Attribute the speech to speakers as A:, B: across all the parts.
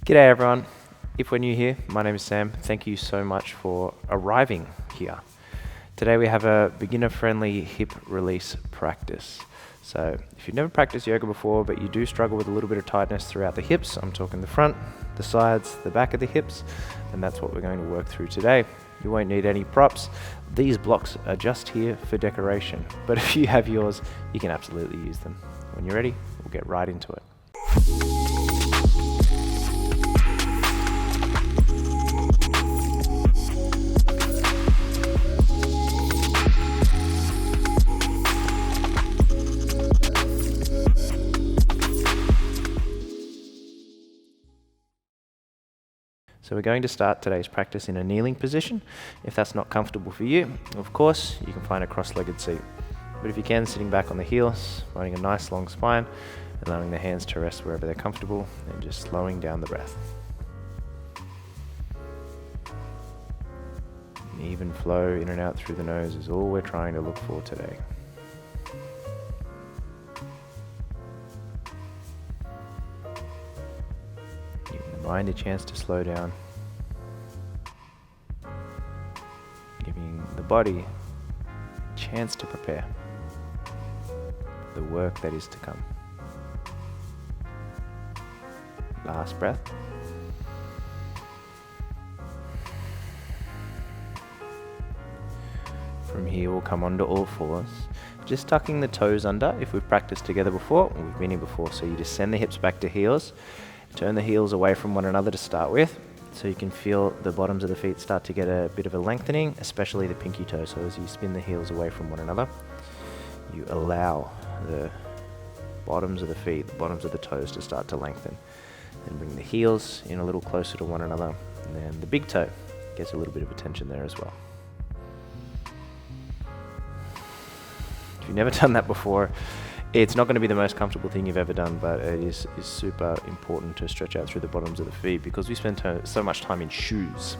A: G'day everyone. If we're new here, my name is Sam. Thank you so much for arriving here. Today we have a beginner-friendly hip release practice. So if you've never practiced yoga before, but you do struggle with a little bit of tightness throughout the hips, I'm talking the front, the sides, the back of the hips, and that's what we're going to work through today. You won't need any props. These blocks are just here for decoration, but if you have yours, you can absolutely use them. When you're ready, we'll get right into it. So we're going to start today's practice in a kneeling position. If that's not comfortable for you, of course, you can find a cross-legged seat. But if you can, sitting back on the heels, finding a nice long spine, allowing the hands to rest wherever they're comfortable, and just slowing down the breath. An even flow in and out through the nose is all we're trying to look for today. Mind a chance to slow down, giving the body a chance to prepare for the work that is to come. Last breath. From here we'll come onto all fours, just tucking the toes under. If we've practiced together before, or we've been here before, so you just send the hips back to heels. Turn the heels away from one another to start with, so you can feel the bottoms of the feet start to get a bit of a lengthening, especially the pinky toe. So as you spin the heels away from one another, you allow the bottoms of the feet, the bottoms of the toes to start to lengthen. Then bring the heels in a little closer to one another, and then the big toe gets a little bit of attention there as well. If you've never done that before, it's not going to be the most comfortable thing you've ever done, but it is super important to stretch out through the bottoms of the feet because we spend so much time in shoes.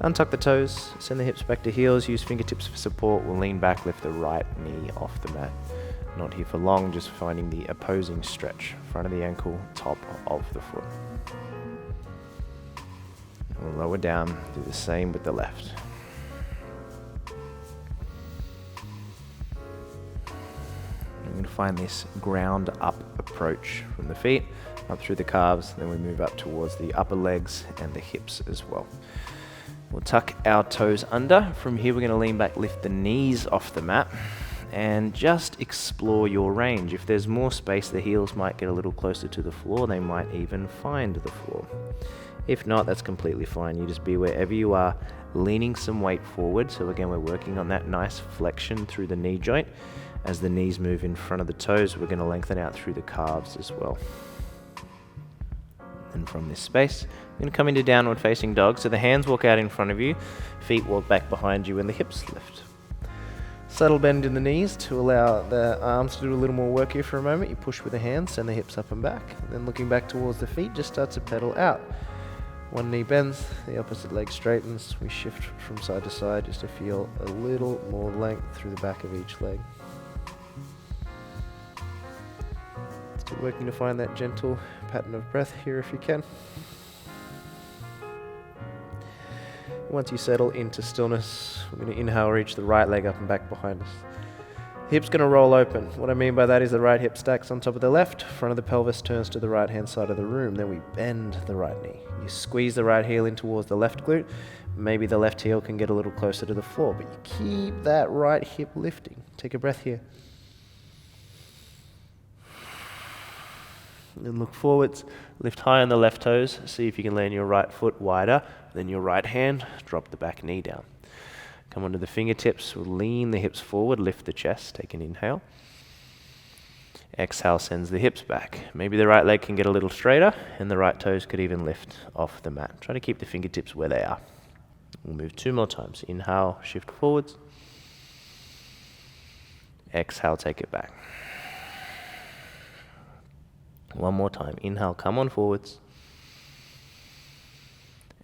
A: Untuck the toes, send the hips back to heels, use fingertips for support. We'll lean back, lift the right knee off the mat. Not here for long, just finding the opposing stretch. Front of the ankle, top of the foot. We'll lower down, do the same with the left. We're going to find this ground up approach from the feet, up through the calves, then we move up towards the upper legs and the hips as well. We'll tuck our toes under. From here we're going to lean back, lift the knees off the mat, and just explore your range. If there's more space, the heels might get a little closer to the floor, they might even find the floor. If not, that's completely fine. You just be wherever you are, leaning some weight forward. So again, we're working on that nice flexion through the knee joint. As the knees move in front of the toes, we're going to lengthen out through the calves as well. And from this space, we're going to come into downward facing dog. So the hands walk out in front of you, feet walk back behind you, and the hips lift. Subtle bend in the knees to allow the arms to do a little more work here for a moment. You push with the hands, send the hips up and back. And then looking back towards the feet, just start to pedal out. One knee bends, the opposite leg straightens. We shift from side to side just to feel a little more length through the back of each leg. Still working to find that gentle pattern of breath here if you can. Once you settle into stillness, we're going to inhale, reach the right leg up and back behind us. Hip's going to roll open. What I mean by that is the right hip stacks on top of the left, front of the pelvis turns to the right hand side of the room, then we bend the right knee. You squeeze the right heel in towards the left glute. Maybe the left heel can get a little closer to the floor, but you keep that right hip lifting. Take a breath here. And look forwards, lift high on the left toes, see if you can land your right foot wider, then your right hand, drop the back knee down. Come onto the fingertips, we'll lean the hips forward, lift the chest, take an inhale. Exhale sends the hips back. Maybe the right leg can get a little straighter, and the right toes could even lift off the mat. Try to keep the fingertips where they are. We'll move 2 more times. Inhale, shift forwards. Exhale, take it back. 1 more time. Inhale, come on forwards.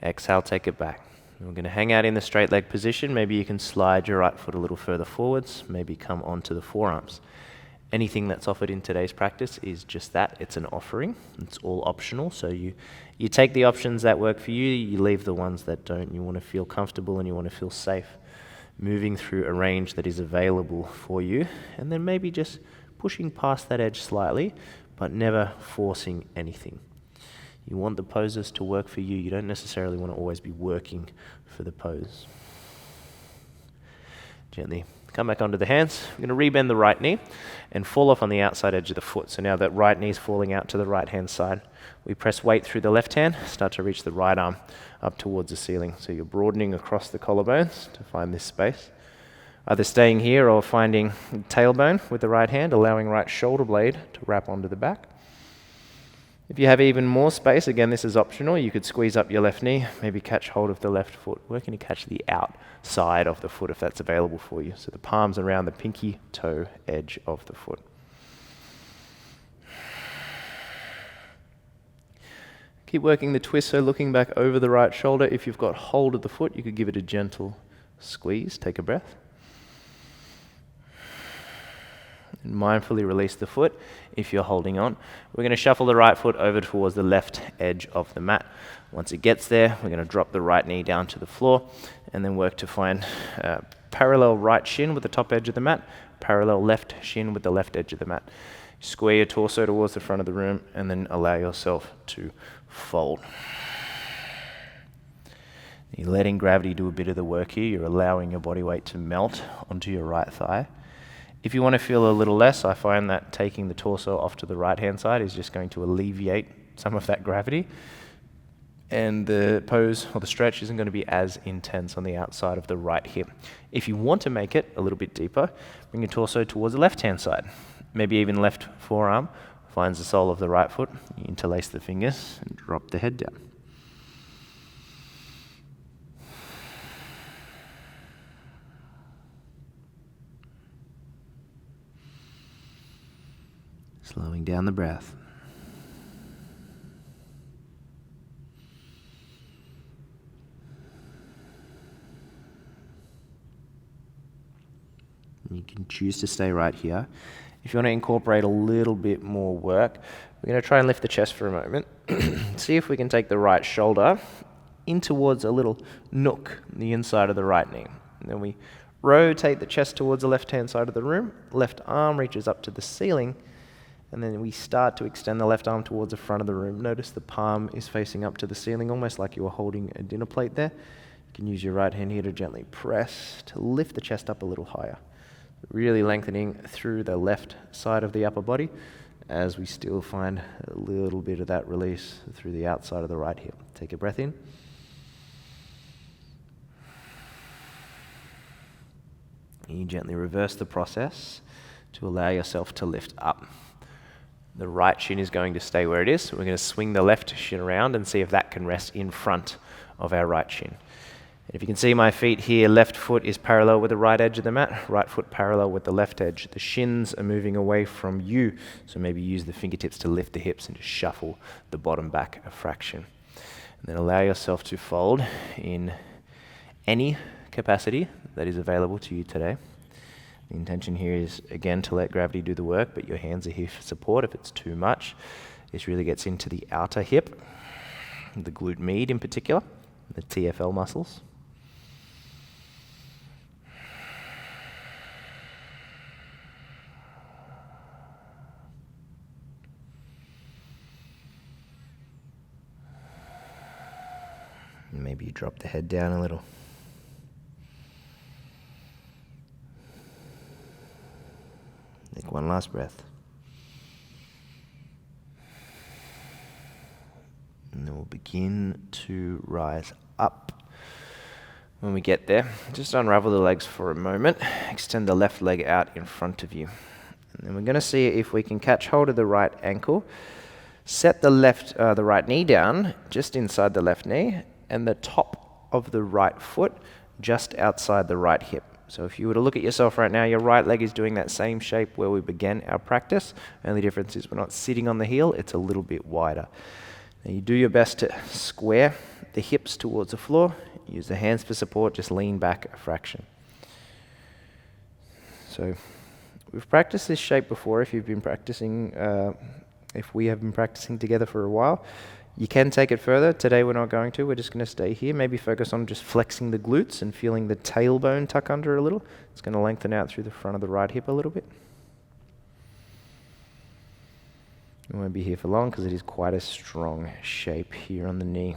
A: Exhale, take it back. We're going to hang out in the straight leg position. Maybe you can slide your right foot a little further forwards. Maybe come onto the forearms. Anything that's offered in today's practice is just that. It's an offering. It's all optional. So you take the options that work for you, you leave the ones that don't. You want to feel comfortable and you want to feel safe moving through a range that is available for you, and then maybe just pushing past that edge slightly, but never forcing anything. You want the poses to work for you. You don't necessarily want to always be working for the pose. Gently come back onto the hands. We're going to rebend the right knee and fall off on the outside edge of the foot. So now that right knee is falling out to the right hand side, we press weight through the left hand, start to reach the right arm up towards the ceiling. So you're broadening across the collarbones to find this space. Either staying here or finding tailbone with the right hand, allowing right shoulder blade to wrap onto the back. If you have even more space, again, this is optional, you could squeeze up your left knee, maybe catch hold of the left foot, working to catch the outside of the foot if that's available for you. So the palms around the pinky toe edge of the foot. Keep working the twist, so looking back over the right shoulder. If you've got hold of the foot, you could give it a gentle squeeze. Take a breath. And mindfully release the foot if you're holding on. We're going to shuffle the right foot over towards the left edge of the mat. Once it gets there, we're going to drop the right knee down to the floor and then work to find parallel right shin with the top edge of the mat, parallel left shin with the left edge of the mat. Square your torso towards the front of the room and then allow yourself to fold. You're letting gravity do a bit of the work here. You're allowing your body weight to melt onto your right thigh. If you want to feel a little less, I find that taking the torso off to the right-hand side is just going to alleviate some of that gravity. And the pose or the stretch isn't going to be as intense on the outside of the right hip. If you want to make it a little bit deeper, bring your torso towards the left-hand side. Maybe even left forearm finds the sole of the right foot. You interlace the fingers and drop the head down. Slowing down the breath. You can choose to stay right here. If you want to incorporate a little bit more work, we're going to try and lift the chest for a moment. See if we can take the right shoulder in towards a little nook on the inside of the right knee. And then we rotate the chest towards the left-hand side of the room. Left arm reaches up to the ceiling. And then we start to extend the left arm towards the front of the room. Notice the palm is facing up to the ceiling, almost like you were holding a dinner plate there. You can use your right hand here to gently press to lift the chest up a little higher. Really lengthening through the left side of the upper body as we still find a little bit of that release through the outside of the right hip. Take a breath in. And you gently reverse the process to allow yourself to lift up. The right shin is going to stay where it is. So we're going to swing the left shin around and see if that can rest in front of our right shin. And if you can see my feet here, left foot is parallel with the right edge of the mat, right foot parallel with the left edge. The shins are moving away from you, so maybe use the fingertips to lift the hips and just shuffle the bottom back a fraction. And then allow yourself to fold in any capacity that is available to you today. The intention here is, again, to let gravity do the work, but your hands are here for support if it's too much. This really gets into the outer hip, the glute med in particular, the TFL muscles. Maybe you drop the head down a little. Take one last breath. And then we'll begin to rise up. When we get there, just unravel the legs for a moment. Extend the left leg out in front of you. And then we're going to see if we can catch hold of the right ankle. Set the right knee down just inside the left knee and the top of the right foot just outside the right hip. So if you were to look at yourself right now, your right leg is doing that same shape where we began our practice. Only difference is we're not sitting on the heel, it's a little bit wider. Now you do your best to square the hips towards the floor. Use the hands for support, just lean back a fraction. So We've practiced this shape before if you've been practicing, if we have been practicing together for a while. You can take it further. Today we're not going to. We're just going to stay here. Maybe focus on just flexing the glutes and feeling the tailbone tuck under a little. It's going to lengthen out through the front of the right hip a little bit. We won't be here for long because it is quite a strong shape here on the knee.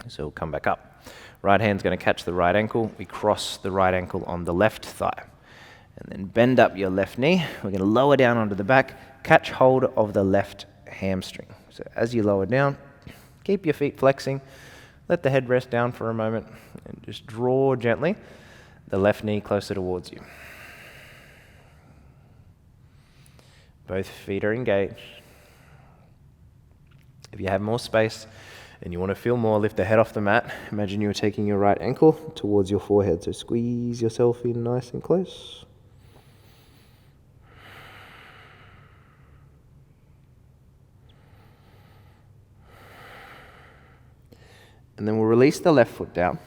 A: So we'll come back up. Right hand's going to catch the right ankle. We cross the right ankle on the left thigh. And then bend up your left knee. We're going to lower down onto the back. Catch hold of the left hamstring. So as you lower down, keep your feet flexing. Let the head rest down for a moment. And just draw gently the left knee closer towards you. Both feet are engaged. If you have more space and you want to feel more, lift the head off the mat. Imagine you're taking your right ankle towards your forehead. So squeeze yourself in nice and close. And then we'll release the left foot down.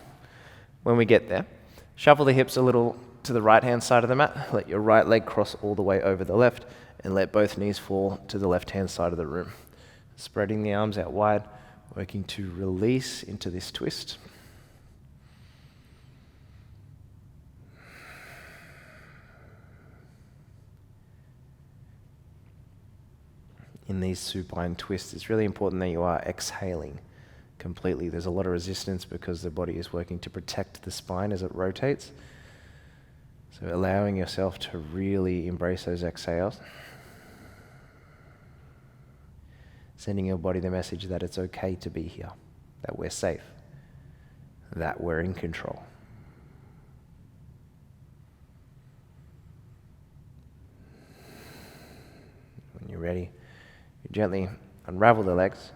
A: When we get there, shuffle the hips a little to the right-hand side of the mat. Let your right leg cross all the way over the left, and let both knees fall to the left-hand side of the room. Spreading the arms out wide, working to release into this twist. In these supine twists, it's really important that you are exhaling completely. There's a lot of resistance because the body is working to protect the spine as it rotates. So allowing yourself to really embrace those exhales. Sending your body the message that it's okay to be here, that we're safe, that we're in control. When you're ready, you gently unravel the legs.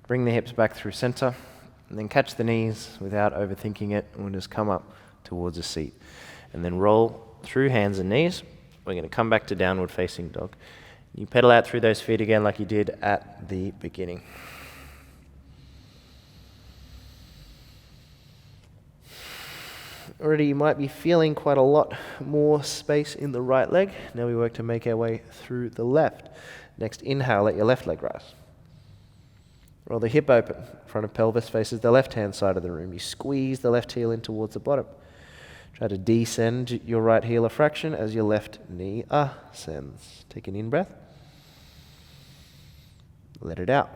A: Bring the hips back through center, and then catch the knees without overthinking it, and we'll just come up towards a seat. And then roll through hands and knees. We're going to come back to downward facing dog. You pedal out through those feet again like you did at the beginning. Already you might be feeling quite a lot more space in the right leg. Now we work to make our way through the left. Next inhale, let your left leg rise. Roll the hip open. Front of pelvis faces the left-hand side of the room. You squeeze the left heel in towards the bottom. Try to descend your right heel a fraction as your left knee ascends. Take an in-breath. Let it out.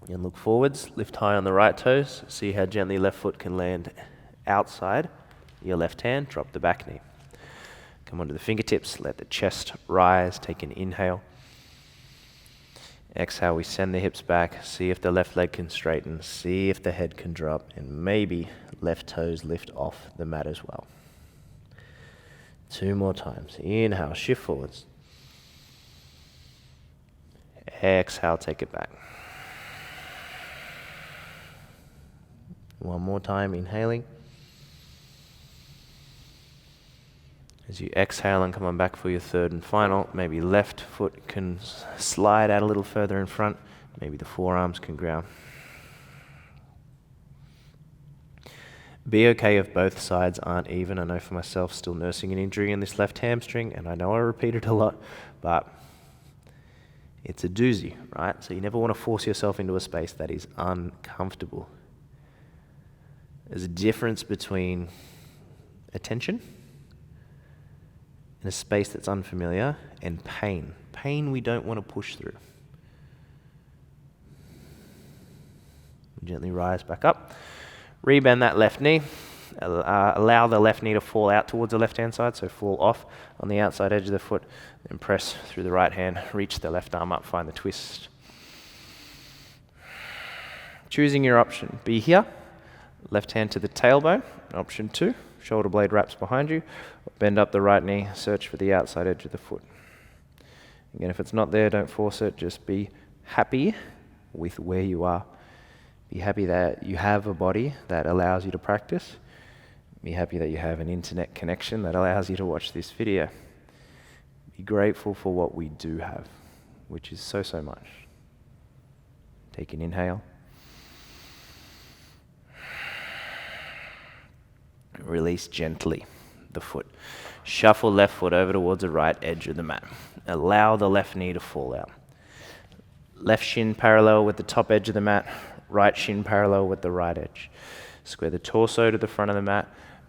A: And look forwards. Lift high on the right toes. See how gently left foot can land outside your left hand. Drop the back knee. Come onto the fingertips. Let the chest rise. Take an inhale. Exhale, we send the hips back. See if the left leg can straighten. See if the head can drop. And maybe left toes lift off the mat as well. 2 more times. Inhale, shift forwards. Exhale, take it back. 1 more time, inhaling. As you exhale and come on back for your third and final, maybe left foot can slide out a little further in front. Maybe the forearms can ground. Be okay if both sides aren't even. I know for myself, still nursing an injury in this left hamstring, and I know I repeat it a lot, but it's a doozy, right? So you never want to force yourself into a space that is uncomfortable. There's a difference between attention in a space that's unfamiliar, and pain. Pain we don't want to push through. Gently rise back up. Rebend that left knee. Allow the left knee to fall out towards the left-hand side, so fall off on the outside edge of the foot. Then press through the right hand. Reach the left arm up, find the twist. Choosing your option. Be here. Left hand to the tailbone. Option 2. Shoulder blade wraps behind you. Bend up the right knee. Search for the outside edge of the foot. Again, if it's not there, don't force it. Just be happy with where you are. Be happy that you have a body that allows you to practice. Be happy that you have an internet connection that allows you to watch this video. Be grateful for what we do have, which is so, so much. Take an inhale. Release gently. The the foot. Shuffle left foot over towards the right edge of the mat. Allow the left knee to fall out. Left shin parallel with the top edge of the mat, right shin parallel with the right edge. Square the torso to the front of the mat.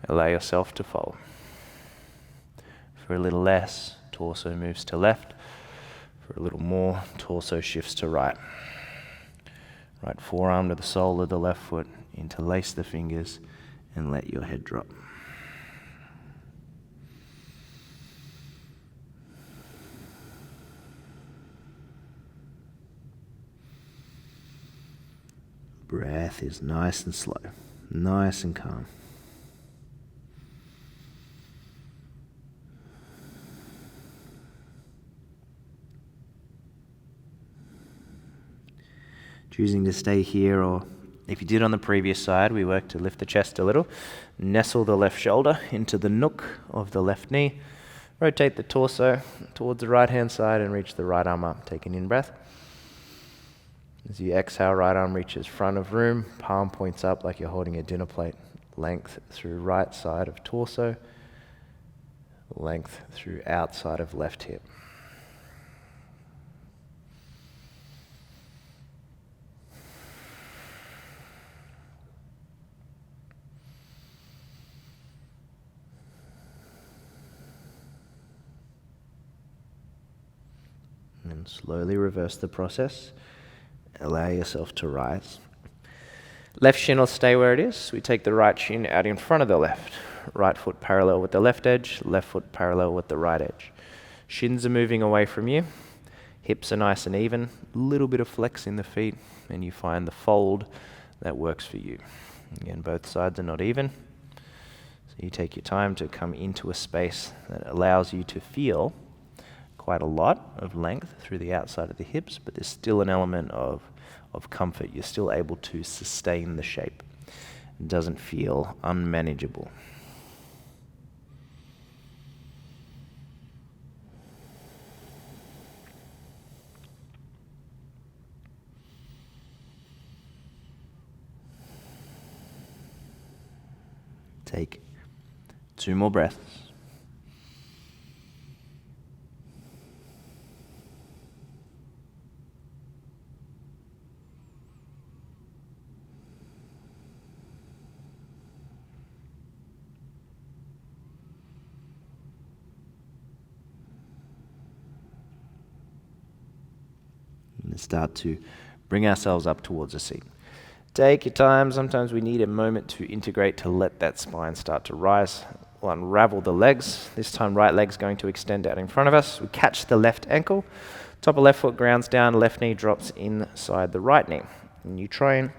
A: Allow yourself to fold. For a little less, torso moves to left. For a little more, torso shifts to right. Right forearm to the sole of the left foot. Interlace the fingers and let your head drop. Breath is nice and slow, nice and calm. Choosing to stay here, or if you did on the previous side, we work to lift the chest a little. Nestle the left shoulder into the nook of the left knee. Rotate the torso towards the right hand side and reach the right arm up. Take an in-breath. As you exhale, right arm reaches front of room, palm points up like you're holding a dinner plate. Length through right side of torso, length through outside of left hip. And slowly reverse the process. Allow yourself to rise. Left shin will stay where it is. We take the right shin out in front of the left. Right foot parallel with the left edge, left foot parallel with the right edge. Shins are moving away from you. Hips are nice and even. A little bit of flex in the feet, and you find the fold that works for you. Again, both sides are not even. So you take your time to come into a space that allows you to feel quite a lot of length through the outside of the hips, but there's still an element of comfort. You're still able to sustain the shape. It doesn't feel unmanageable. Take 2 more breaths. And start to bring ourselves up towards a seat. Take your time. Sometimes we need a moment to integrate, to let that spine start to rise. We'll unravel the legs. This time, right leg's going to extend out in front of us. We catch the left ankle. Top of left foot grounds down. Left knee drops inside the right knee. And you try and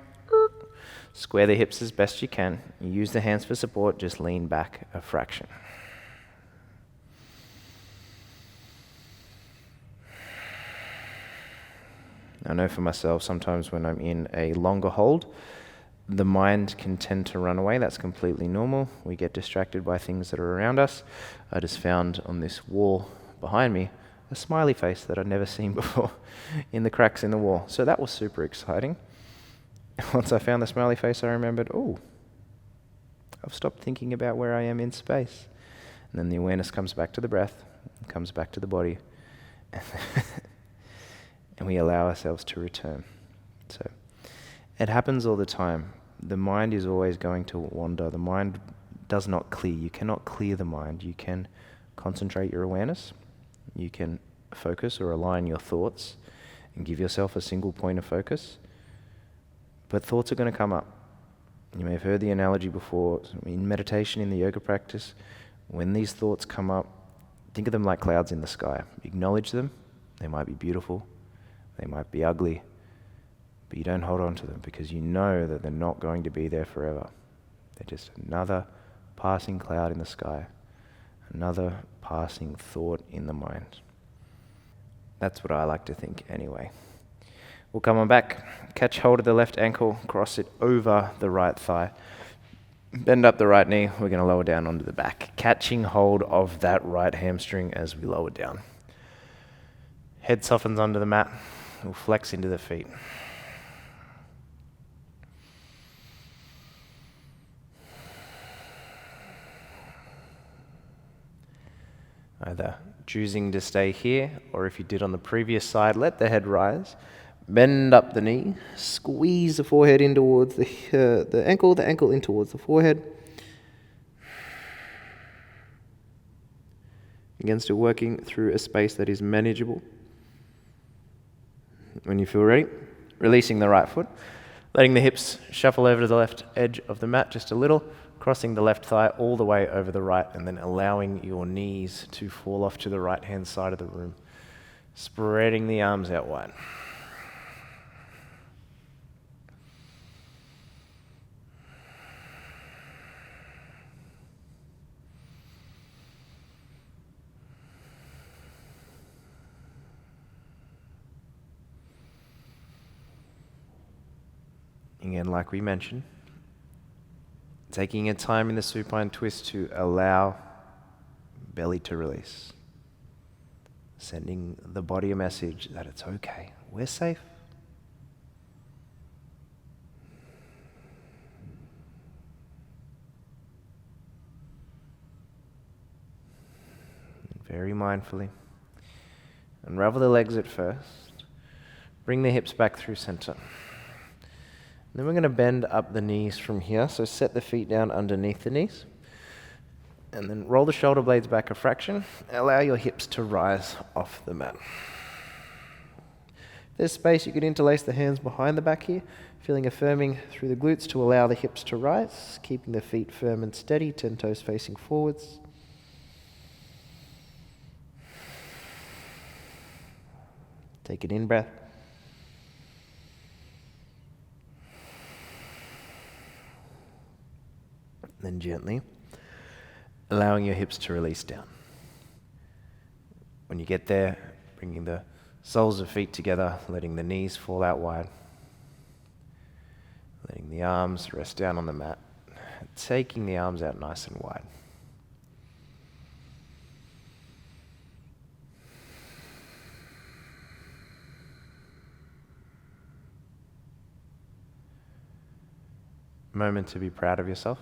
A: square the hips as best you can. You use the hands for support. Just lean back a fraction. I know for myself, sometimes when I'm in a longer hold, the mind can tend to run away. That's completely normal. We get distracted by things that are around us. I just found on this wall behind me a smiley face that I'd never seen before in the cracks in the wall. So that was super exciting. Once I found the smiley face, I remembered, oh, I've stopped thinking about where I am in space. And then the awareness comes back to the breath, comes back to the body, and we allow ourselves to return. So it happens all the time. The mind is always going to wander. The mind does not clear. You cannot clear the mind. You can concentrate your awareness. You can focus or align your thoughts and give yourself a single point of focus. But thoughts are going to come up. You may have heard the analogy before. In meditation, in the yoga practice, when these thoughts come up, think of them like clouds in the sky. Acknowledge them. They might be beautiful. They might be ugly, but you don't hold on to them because you know that they're not going to be there forever. They're just another passing cloud in the sky, another passing thought in the mind. That's what I like to think anyway. We'll come on back, catch hold of the left ankle, cross it over the right thigh, bend up the right knee. We're going to lower down onto the back, catching hold of that right hamstring as we lower down. Head softens onto the mat. We'll flex into the feet. Either choosing to stay here, or if you did on the previous side, let the head rise, bend up the knee, squeeze the forehead in towards the ankle in towards the forehead. Again, still working through a space that is manageable. When you feel ready, releasing the right foot, letting the hips shuffle over to the left edge of the mat just a little, crossing the left thigh all the way over the right, and then allowing your knees to fall off to the right-hand side of the room. Spreading the arms out wide. Again, like we mentioned, taking a time in the supine twist to allow belly to release. Sending the body a message that it's okay, we're safe. And very mindfully, unravel the legs at first, bring the hips back through center. Then we're going to bend up the knees from here, so set the feet down underneath the knees. And then roll the shoulder blades back a fraction. Allow your hips to rise off the mat. If there's space, you can interlace the hands behind the back here, feeling affirming through the glutes to allow the hips to rise, keeping the feet firm and steady, 10 toes facing forwards. Take an in-breath. Then gently allowing your hips to release down. When you get there, bringing the soles of feet together, letting the knees fall out wide, letting the arms rest down on the mat, taking the arms out nice and wide. Moment to be proud of yourself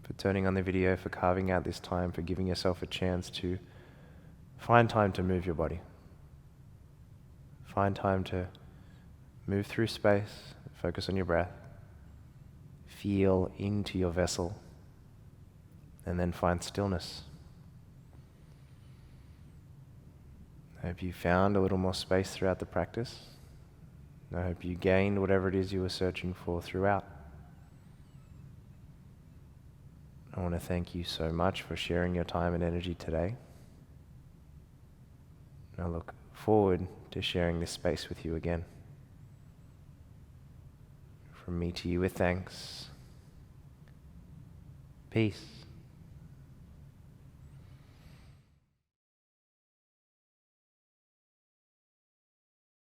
A: for turning on the video, for carving out this time, for giving yourself a chance to find time to move your body. Find time to move through space, focus on your breath, feel into your vessel, and then find stillness. I hope you found a little more space throughout the practice. I hope you gained whatever it is you were searching for throughout. I want to thank you so much for sharing your time and energy today. I look forward to sharing this space with you again. From me to you with thanks. Peace.